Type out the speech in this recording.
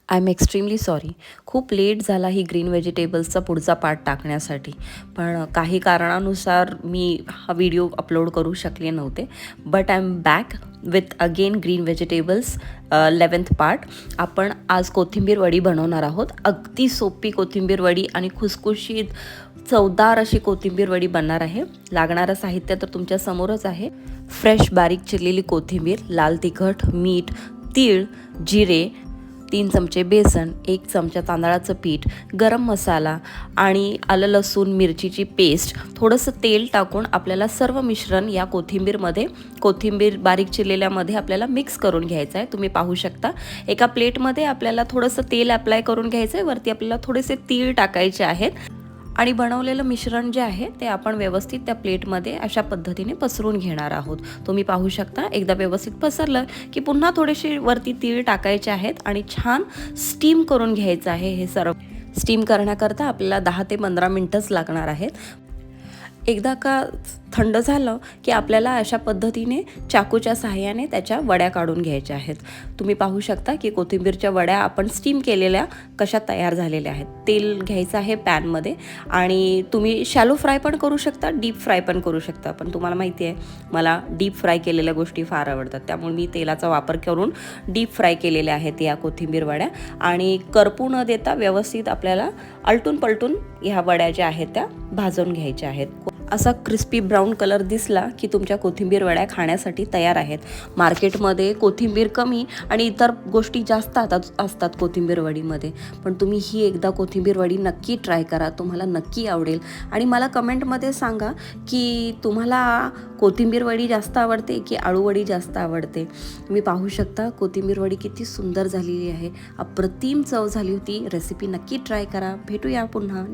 I am extremely sorry. खूप late झाला ही green व्हेजिटेबल्सचा पुढचा पार्ट टाकण्यासाठी. पण काही कारणानुसार मी हा व्हिडिओ अपलोड करू शकले नव्हते. But I am back with again green vegetables 11th part. आपण आज कोथिंबीर वडी बनवणार आहोत. अगदी सोपी कोथिंबीर वडी आणि खुसखुशीत चवदार अशी कोथिंबीर वडी बनणार आहे. लागणारं साहित्य तर तुमच्या समोरच आहे. फ्रेश बारीक चिरलेली कोथिंबीर, लाल तिखट, मीठ, तीळ, जिरे, 3 चमचे बेसन, 1 चमचा तांदळाचं पीठ, गरम मसाला आणि आलं लसूण मिरचीची पेस्ट, थोडंसं तेल टाकून आपल्याला सर्व मिश्रण या कोथिंबीर बारीक चिरलेल्यामध्ये आपल्याला मिक्स करून घ्यायचं आहे. तुम्ही पाहू शकता एका प्लेटमध्ये आपल्याला थोडंसं तेल अप्लाय करून घ्यायचं आहे. वरती आपल्याला थोडेसे तीळ टाकायचे आहेत आणि बनवलेलं मिश्रण जे आहे ते आपण व्यवस्थित त्या प्लेटमध्ये अशा पद्धतीने पसरून घेणार आहोत. तुम्ही पाहू शकता एकदा व्यवस्थित पसरलं की पुन्हा थोडेसे वरती तीळ टाकायचे आहेत आणि छान स्टीम करून घ्यायचं आहे. हे सर्व स्टीम करण्याकरता आपल्याला 10 ते 15 मिनटंच लागणार आहेत. एकदा का थंड झालं की आपल्याला अशा पद्धतीने चाकूच्या सहाय्याने त्याच्या वड्या काढून घ्यायच्या आहेत. तुम्ही पाहू शकता की कोथिंबीरच्या वड्या आपण स्टीम केलेल्या कशा तयार झालेल्या आहेत. तेल घ्यायचं आहे पॅनमध्ये आणि तुम्ही शॅलो फ्राय पण करू शकता, डीप फ्राय पण करू शकता. पण तुम्हाला माहिती आहे मला डीप फ्राय केलेल्या गोष्टी फार आवडतात, त्यामुळे मी तेलाचा वापर करून डीप फ्राय केलेल्या आहेत या कोथिंबीर वड्या. आणि करपू न देता व्यवस्थित आपल्याला आलटून पलटून ह्या वड्या ज्या आहेत त्या भाजून घ्यायच्या आहेत. असा क्रिस्पी ब्राऊन कलर दिसला की तुमच्या कोथिंबीर वड्या खाण्यासाठी तयार आहेत. मार्केटमध्ये कोथिंबीर कमी आणि इतर गोष्टी जास्त असतात कोथिंबीर वडीमध्ये, पण तुम्ही ही एकदा कोथिंबीर वडी नक्की ट्राय करा. तुम्हाला नक्की आवडेल आणि मला कमेंटमध्ये सांगा की तुम्हाला कोथिंबीर वडी जास्त आवडते की आळू वडी जास्त आवडते. तुम्ही पाहू शकता कोथिंबीर वडी किती सुंदर झालेली आहे. अप्रतिम चव झाली होती. रेसिपी नक्की ट्राय करा. भेटूया पुन्हा.